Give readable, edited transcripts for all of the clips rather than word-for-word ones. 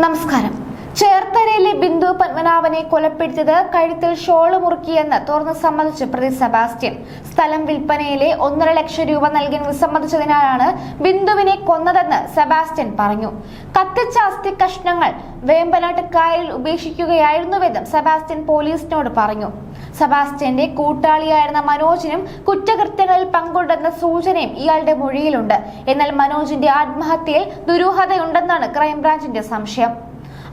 നമസ്കാരം. ചേർത്തലയിലെ ബിന്ദു പത്മനാഭനെ കൊലപ്പെടുത്തിയത് കഴുത്തിൽ ഷോള് മുറുക്കിയെന്ന് തുറന്നു സമ്മതിച്ച് പ്രതി സെബാസ്റ്റ്യൻ. സ്ഥലം വിൽപ്പനയിലെ 1.5 ലക്ഷം രൂപ നൽകി വിസമ്മതിച്ചതിനാലാണ് ബിന്ദുവിനെ കൊന്നതെന്ന് സെബാസ്റ്റ്യൻ പറഞ്ഞു. കത്തിച്ച അസ്ഥി കഷ്ണങ്ങൾ വേമ്പനാട്ട് കായലിൽ ഉപേക്ഷിക്കുകയായിരുന്നുവെന്നും സെബാസ്റ്റ്യൻ പോലീസിനോട് പറഞ്ഞു. സെബാസ്റ്റ്യന്റെ കൂട്ടാളിയായിരുന്ന മനോജിനും കുറ്റകൃത്യങ്ങളിൽ പങ്കുണ്ടെന്ന സൂചനയും ഇയാളുടെ മൊഴിയിലുണ്ട്. എന്നാൽ മനോജിന്റെ ആത്മഹത്യയിൽ ദുരൂഹതയുണ്ടെന്നാണ് ക്രൈംബ്രാഞ്ചിന്റെ സംശയം.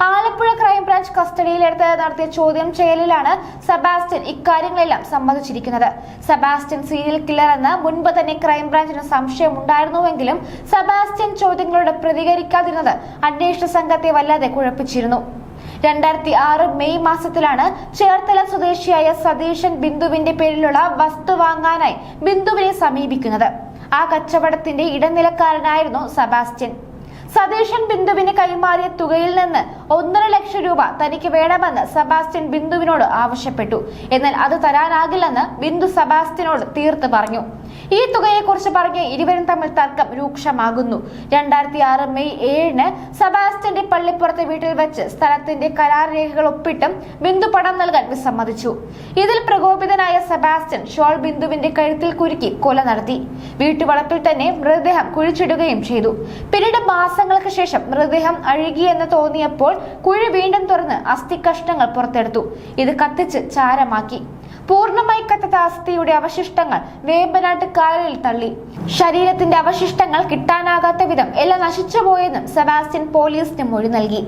ആലപ്പുഴ ക്രൈംബ്രാഞ്ച് കസ്റ്റഡിയിലെടുത്ത് നടത്തിയ ചോദ്യം ചെയ്യലിലാണ് സെബാസ്റ്റ്യൻ ഇക്കാര്യങ്ങളെല്ലാം സമ്മതിച്ചിരിക്കുന്നത്. സെബാസ്റ്റ്യൻ സീരിയൽ കില്ലർ എന്ന് മുൻപ് തന്നെ ക്രൈംബ്രാഞ്ചിന് സംശയമുണ്ടായിരുന്നുവെങ്കിലും സെബാസ്റ്റ്യൻ ചോദ്യങ്ങളോട് പ്രതികരിക്കാതിരുന്നത് അന്വേഷണ സംഘത്തെ വല്ലാതെ കുഴപ്പിച്ചിരുന്നു. 2006 മെയ് മാസത്തിലാണ് ചേർത്തല സ്വദേശിയായ സതീശൻ ബിന്ദുവിന്റെ പേരിലുള്ള വസ്തു വാങ്ങാനായി ബിന്ദുവിനെ സമീപിക്കുന്നത്. ആ കച്ചവടത്തിന്റെ ഇടനിലക്കാരനായിരുന്നു സെബാസ്റ്റ്യൻ. സതീശൻ ബിന്ദുവിന് കൈമാറിയ തുകയിൽ നിന്ന് 1.5 ലക്ഷം രൂപ തനിക്ക് വേണമെന്ന് സെബാസ്റ്റ്യൻ ബിന്ദുവിനോട് ആവശ്യപ്പെട്ടു. എന്നാൽ അത് തരാനാകില്ലെന്ന് ബിന്ദു സെബാസ്റ്റ്യനോട് തീർത്ത് പറഞ്ഞു. ഈ തുകയെക്കുറിച്ച് പറഞ്ഞ് ഇരുവരും തമ്മിൽ തർക്കം രൂക്ഷമാകുന്നു. 2006 മെയ് 7-ന് സെബാസ്റ്റ്യന്റെ പള്ളിപ്പുറത്തെ വീട്ടിൽ വെച്ച് സ്ഥലത്തിന്റെ കരാർ രേഖകൾ ഒപ്പിട്ടും ബിന്ദു പണം നൽകാൻ വിസമ്മതിച്ചു. ഇതിൽ പ്രകോപിതനായ സെബാസ്റ്റ്യൻ ഷോൾ ബിന്ദുവിന്റെ കഴുത്തിൽ കുരുക്കി കൊല നടത്തി. വീട്ടുവളപ്പിൽ തന്നെ മൃതദേഹം കുഴിച്ചിടുകയും ചെയ്തു. പിന്നീട് മാസങ്ങൾക്ക് ശേഷം മൃതദേഹം അഴുകിയെന്ന് തോന്നിയപ്പോൾ കുഴി വീണ്ടും തുറന്ന് അസ്ഥി കഷ്ണങ്ങൾ പുറത്തെടുത്തു. ഇത് കത്തിച്ച് ചാരമാക്കി. പൂർണ്ണമായി കത്താത്ത അസ്ഥിയുടെ അവശിഷ്ടങ്ങൾ വേമ്പനാട്ട് കായലിൽ തള്ളി. ശരീരത്തിന്റെ അവശിഷ്ടങ്ങൾ കിട്ടാനാകാത്ത വിധം എല്ലാം നശിച്ചുപോയെന്നും സെബാസ്റ്റ്യൻ പോലീസിന് മൊഴി നൽകി.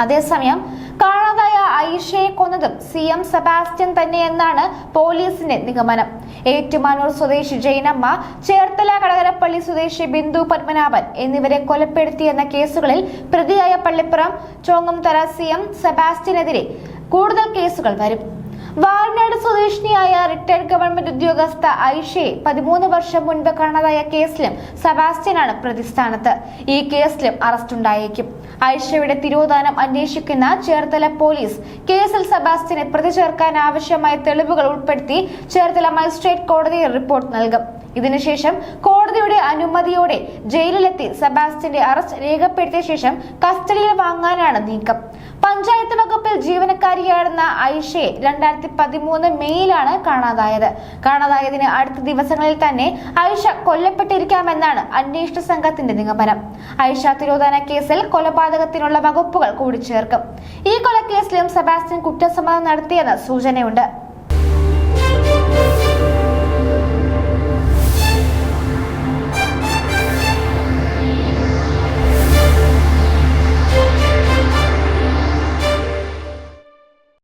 അതേസമയം കാണാതായ ഐഷയെ കൊന്നതും CM സെബാസ്റ്റ്യൻ തന്നെയെന്നാണ് പോലീസിന്റെ നിഗമനം. ഏറ്റുമാനൂർ സ്വദേശി ജൈനമ്മ, ചേർത്തല കടകരപ്പള്ളി സ്വദേശി ബിന്ദു പത്മനാഭൻ എന്നിവരെ കൊലപ്പെടുത്തിയെന്ന കേസുകളിൽ പ്രതിയായ പള്ളിപ്പുറം ചോങ്ങംതറ CM സെബാസ്റ്റ്യനെതിരെ കൂടുതൽ കേസുകൾ വരും. വാരനാട് സ്വദേശിനിയായ റിട്ടയർഡ് ഗവൺമെന്റ് ഉദ്യോഗസ്ഥ ഐഷയെ 13 വർഷം മുൻപ് കാണാതായ കേസിലും സെബാസ്റ്റ്യനാണ് പ്രതിസ്ഥാനത്ത്. ഈ കേസിലും അറസ്റ്റ് ഉണ്ടായേക്കും. ഐഷയുടെ തിരോധാനം അന്വേഷിക്കുന്ന ചേർത്തല പോലീസ് കേസിൽ സെബാസ്റ്റ്യനെ പ്രതി ചേർക്കാൻ ആവശ്യമായ തെളിവുകൾ ഉൾപ്പെടുത്തി ചേർത്തല മജിസ്ട്രേറ്റ് കോടതിയിൽ റിപ്പോർട്ട് നൽകും. ഇതിനുശേഷം കോടതിയുടെ അനുമതിയോടെ ജയിലിലെത്തി സെബാസ്റ്റ്യന്റെ അറസ്റ്റ് രേഖപ്പെടുത്തിയ ശേഷം കസ്റ്റഡിയിൽ വാങ്ങാനാണ് നീക്കം. പഞ്ചായത്ത് വകുപ്പിൽ ജീവനക്കാരിയായിരുന്ന ഐഷയെ 2013 മെയ്യിലാണ് കാണാതായതിന് അടുത്ത ദിവസങ്ങളിൽ തന്നെ ഐഷ കൊല്ലപ്പെട്ടിരിക്കാമെന്നാണ് അന്വേഷണ സംഘത്തിന്റെ നിഗമനം. ഐഷ തിരോധാന കേസിൽ കൊലപാതകത്തിനുള്ള വകുപ്പുകൾ കൂടി ചേർക്കും. ഈ കൊലക്കേസിലും സെബാസ്റ്റ്യൻ കുറ്റസമ്മതം നടത്തിയെന്ന് സൂചനയുണ്ട്.